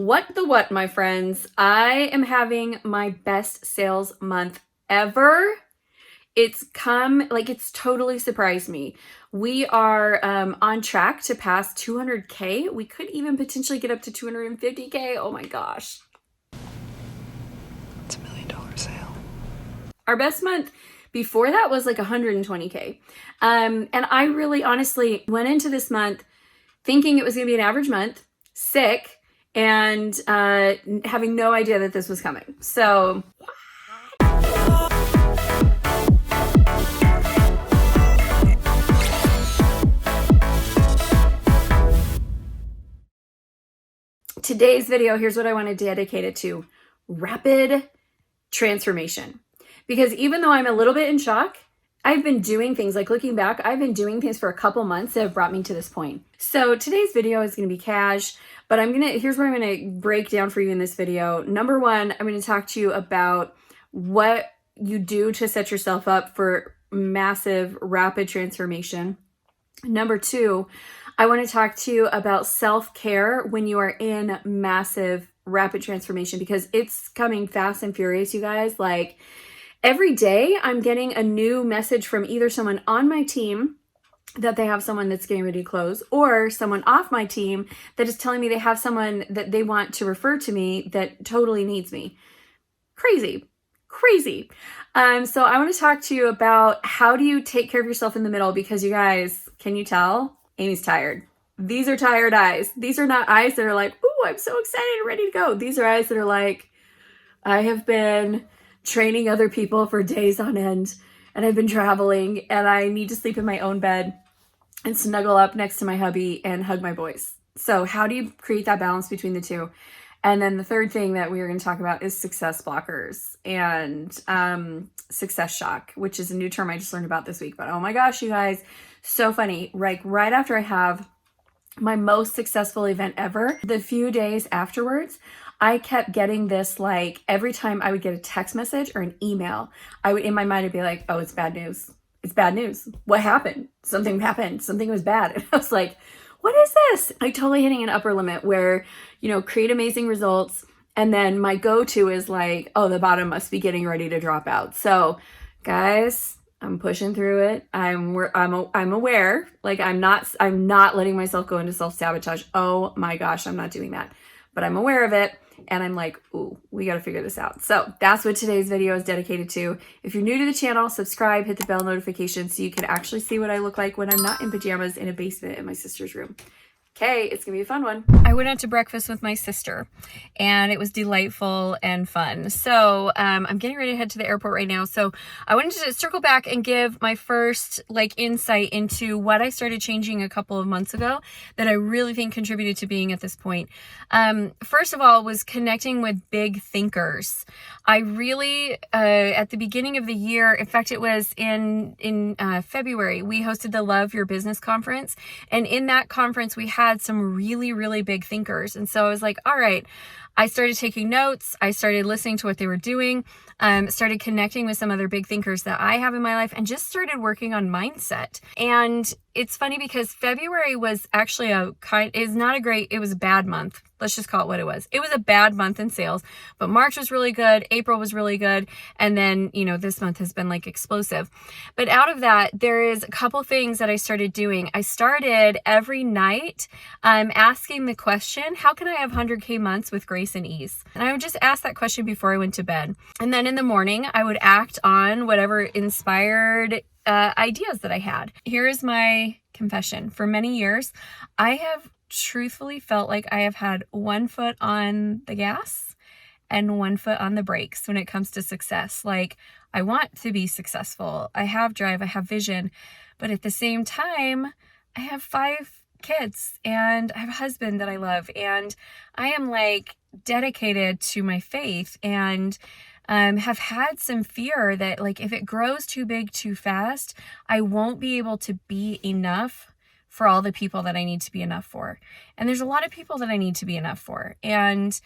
What the what, my friends? I am having my best sales month ever. It's totally surprised me. We are on track to pass 200K. We could even potentially get up to 250K. Oh my gosh. It's $1 million sale. Our best month before that was like 120K. And I really honestly went into this month thinking it was going to be an average month, sick, and having no idea that this was coming. So today's video, here's what I want to dedicate it to: rapid transformation. Because even though I'm a little bit in shock, I've been doing things, like looking back, I've been doing things for a couple months that have brought me to this point. So today's video is going to be cash, but here's what I'm going to break down for you in this video. Number one, I'm going to talk to you about what you do to set yourself up for massive, rapid transformation. Number two, I want to talk to you about self-care when you are in massive, rapid transformation, because it's coming fast and furious, you guys. Like, every day I'm getting a new message from either someone on my team that they have someone that's getting ready to close, or someone off my team that is telling me they have someone that they want to refer to me that totally needs me. Crazy. So I want to talk to you about how do you take care of yourself in the middle, because you guys, can you tell? Amy's tired. These are tired eyes. These are not eyes that are like, ooh, I'm so excited and ready to go. These are eyes that are like, I have been training other people for days on end, and I've been traveling, and I need to sleep in my own bed and snuggle up next to my hubby and hug my boys. So how do you create that balance between the two? And then the third thing that we are going to talk about is success blockers and success shock, which is a new term I just learned about this week. But oh my gosh, you guys, so funny. Like, right after I have my most successful event ever, the few days afterwards, I kept getting this, like, every time I would get a text message or an email, I would, in my mind, I'd be like, oh, it's bad news. It's bad news. What happened? Something happened. Something was bad. And I was like, what is this? Like, totally hitting an upper limit where, create amazing results. And then my go-to is like, oh, the bottom must be getting ready to drop out. So guys, I'm pushing through it. I'm aware. Like, I'm not letting myself go into self-sabotage. Oh my gosh, I'm not doing that. But I'm aware of it. And I'm like, ooh, we got to figure this out. So that's what today's video is dedicated to. If you're new to the channel, subscribe, hit the bell notification so you can actually see what I look like when I'm not in pajamas in a basement in my sister's room. Okay, it's gonna be a fun one. I went out to breakfast with my sister, and it was delightful and fun. So I'm getting ready to head to the airport right now. So I wanted to circle back and give my first insight into what I started changing a couple of months ago that I really think contributed to being at this point. First of all, was connecting with big thinkers. I really, at the beginning of the year, in fact, it was in February, we hosted the Love Your Business conference. And in that conference, we had some really, really big thinkers. And so I was like, all right, I started taking notes. I started listening to what they were doing, started connecting with some other big thinkers that I have in my life, and just started working on mindset. And it's funny because February was actually it was a bad month. Let's just call it what it was. It was a bad month in sales, but March was really good. April was really good. And then, this month has been explosive. But out of that, there is a couple things that I started doing. I started every night asking the question, how can I have 100K months with grace and ease? And I would just ask that question before I went to bed. And then in the morning, I would act on whatever inspired ideas that I had. Here is my confession. For many years, I have truthfully felt like I have had one foot on the gas and one foot on the brakes when it comes to success. Like, I want to be successful. I have drive, I have vision, but at the same time, I have 5 kids and I have a husband that I love, and I am dedicated to my faith, and have had some fear that if it grows too big too fast, I won't be able to be enough for all the people that I need to be enough for. And there's a lot of people that I need to be enough for. And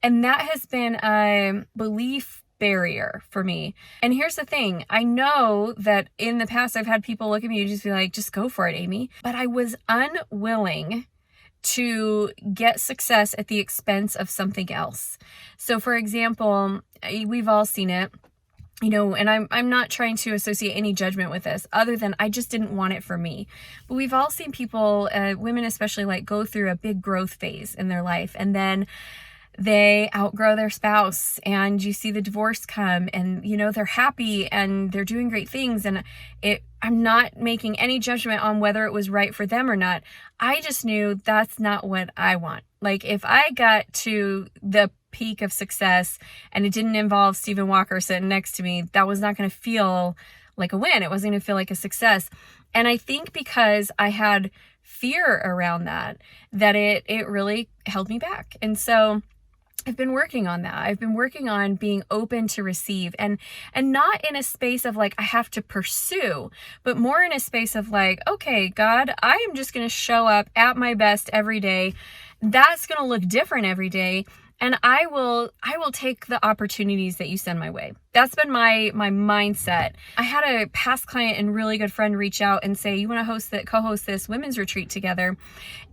that has been a belief barrier for me. And here's the thing. I know that in the past I've had people look at me and just be like, just go for it, Amy. But I was unwilling to get success at the expense of something else. So for example, we've all seen it, you know, and I'm not trying to associate any judgment with this other than I just didn't want it for me. But we've all seen people, women especially, like go through a big growth phase in their life, and then they outgrow their spouse and you see the divorce come, and you know, they're happy and they're doing great things, and I'm not making any judgment on whether it was right for them or not. I just knew that's not what I want. Like, if I got to the peak of success and it didn't involve Stephen Walker sitting next to me, that was not going to feel like a win. It wasn't going to feel like a success. And I think because I had fear around that it really held me back. And so I've been working on that. I've been working on being open to receive, and not in a space of like I have to pursue, but more in a space of like, okay, God, I am just going to show up at my best every day. That's going to look different every day. And I will take the opportunities that you send my way. That's been my mindset. I had a past client and really good friend reach out and say, you want to co-host this women's retreat together?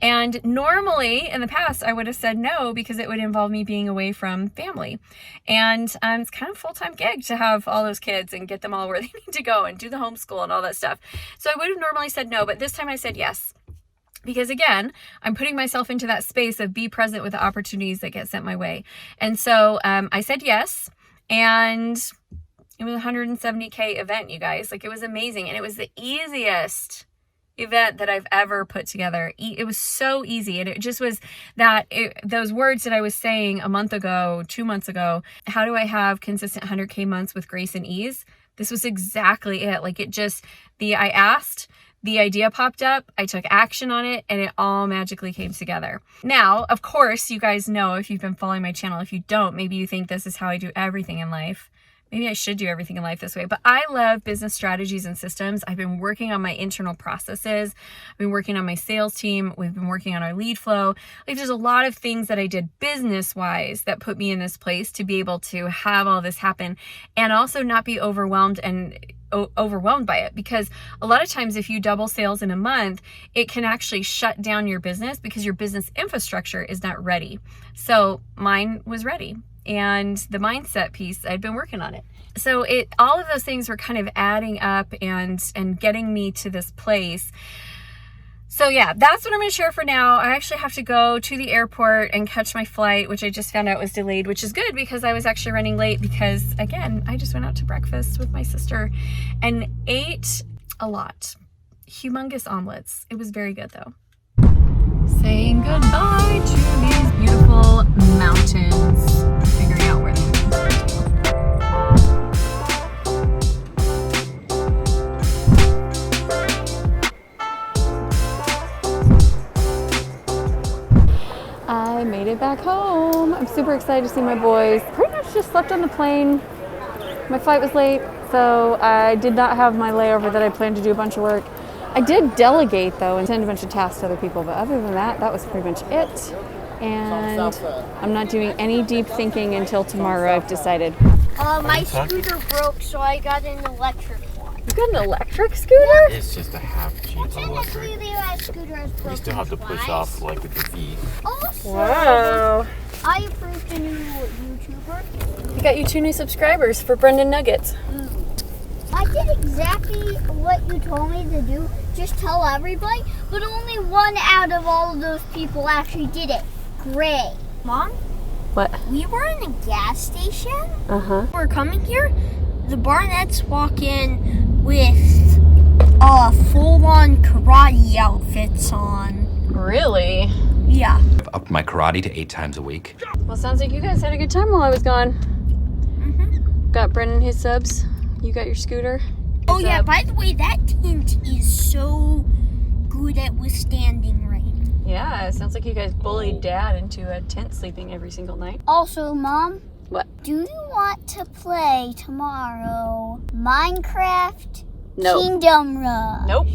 And normally in the past, I would have said no, because it would involve me being away from family. And it's kind of a full-time gig to have all those kids and get them all where they need to go and do the homeschool and all that stuff. So I would have normally said no, but this time I said yes. Because again, I'm putting myself into that space of be present with the opportunities that get sent my way. And so I said yes, and it was a 170K event, you guys. Like, it was amazing. And it was the easiest event that I've ever put together. It was so easy. And it just was those words that I was saying a month ago, 2 months ago, how do I have consistent 100K months with grace and ease? This was exactly it. Like, I asked, the idea popped up, I took action on it, and it all magically came together. Now, of course, you guys know if you've been following my channel. If you don't, maybe you think this is how I do everything in life. Maybe I should do everything in life this way, but I love business strategies and systems. I've been working on my internal processes. I've been working on my sales team. We've been working on our lead flow. Like, there's a lot of things that I did business-wise that put me in this place to be able to have all this happen and also not be overwhelmed by it, because a lot of times if you double sales in a month, it can actually shut down your business because your business infrastructure is not ready. So mine was ready, and the mindset piece, I'd been working on it. So all of those things were kind of adding up and getting me to this place. So yeah, that's what I'm going to share for now. I actually have to go to the airport and catch my flight, which I just found out was delayed, which is good because I was actually running late because, again, I just went out to breakfast with my sister and ate a lot. Humongous omelets. It was very good though. Saying goodbye to these beautiful mountains. Figuring out where they are. I made it back home. I'm super excited to see my boys. Pretty much just slept on the plane. My flight was late, so I did not have my layover that I planned to do a bunch of work. I did delegate though and send a bunch of tasks to other people, but other than that, that was pretty much it. And I'm not doing any deep thinking until tomorrow, I've decided. My scooter broke, so I got an electric one. You got an electric scooter? It's just a half cheap electric. You still have to push off like with your feet. Also, Wow. I approved a new YouTuber. You got you 2 new subscribers for Brendan Nuggets. I did exactly what you told me to do. Just tell everybody, but only one out of all of those people actually did it. Gray. Mom? What? We were in a gas station. Uh-huh. We're coming here. The Barnetts walk in with full-on karate outfits on. Really? Yeah. I've upped my karate to 8 times a week. Well, sounds like you guys had a good time while I was gone. Mm-hmm. Got Brendan his subs. You got your scooter. Oh yeah, by the way, that tent is so good at withstanding rain. Yeah, it sounds like you guys bullied Dad into a tent sleeping every single night. Also, Mom, What? do you want to play tomorrow Minecraft No. Kingdom Rush? Nope.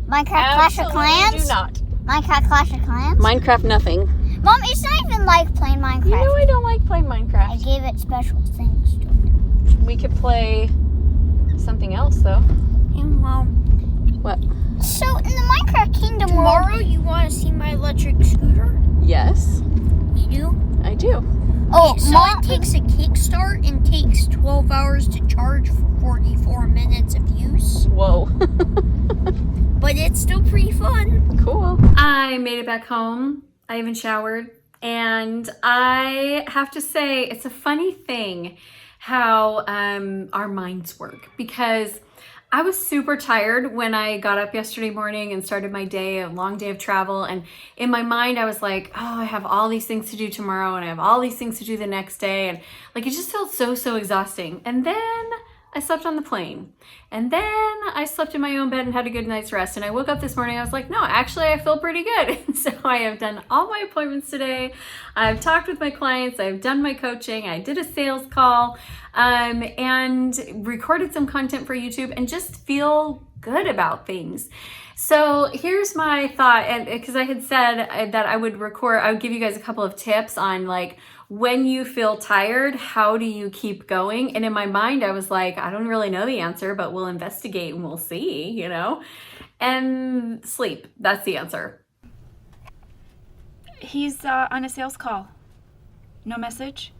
Minecraft Clash of Absolutely Clans? do not. Minecraft Clash of Clans? Minecraft nothing. Mom, it's not even like playing Minecraft. You know I don't like playing I Minecraft. gave it special things to it. We could play something else though. And Mom, What? So in the Minecraft Kingdom Tomorrow, world, you want to see my electric scooter? Yes, You do? I do. So it takes a kickstart and takes 12 hours to charge for 44 minutes of use. Whoa. But it's still pretty fun. Cool. I made it back home. I even showered. And I have to say, it's a funny thing how our minds work, because I was super tired when I got up yesterday morning and started my day, a long day of travel. And in my mind, I was like, oh, I have all these things to do tomorrow and I have all these things to do the next day. And like, it just felt so exhausting. And then I slept on the plane. And then I slept in my own bed and had a good night's rest. And I woke up this morning, I was like, no, actually I feel pretty good. And so I have done all my appointments today. I've talked with my clients. I've done my coaching. I did a sales call and recorded some content for YouTube and just feel good about things. So here's my thought, and because I had said that I would give you guys a couple of tips on like, when you feel tired, how do you keep going? And in my mind, I was like, I don't really know the answer, but we'll investigate and we'll see, you know? And sleep, that's the answer. He's on a sales call. No message?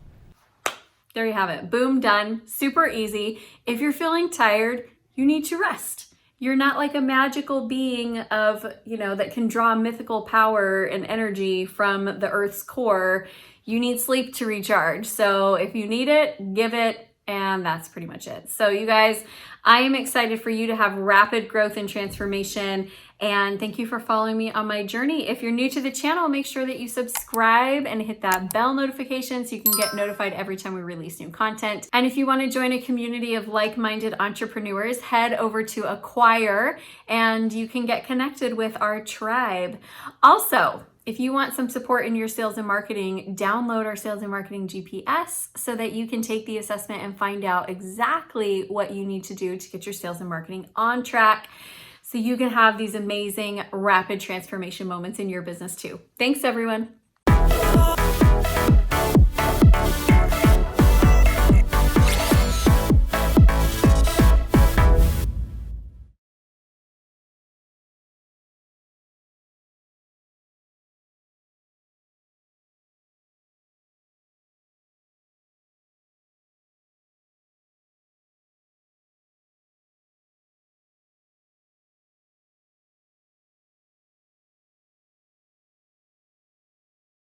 There you have it. Boom, done. Super easy. If you're feeling tired, you need to rest. You're not like a magical being of, that can draw mythical power and energy from the Earth's core. You need sleep to recharge. So if you need it, give it. And that's pretty much it. So you guys, I am excited for you to have rapid growth and transformation. And thank you for following me on my journey. If you're new to the channel, make sure that you subscribe and hit that bell notification so you can get notified every time we release new content. And if you want to join a community of like-minded entrepreneurs, head over to Acquire and you can get connected with our tribe. Also, if you want some support in your sales and marketing, download our Sales and Marketing GPS so that you can take the assessment and find out exactly what you need to do to get your sales and marketing on track so you can have these amazing rapid transformation moments in your business too. Thanks, everyone.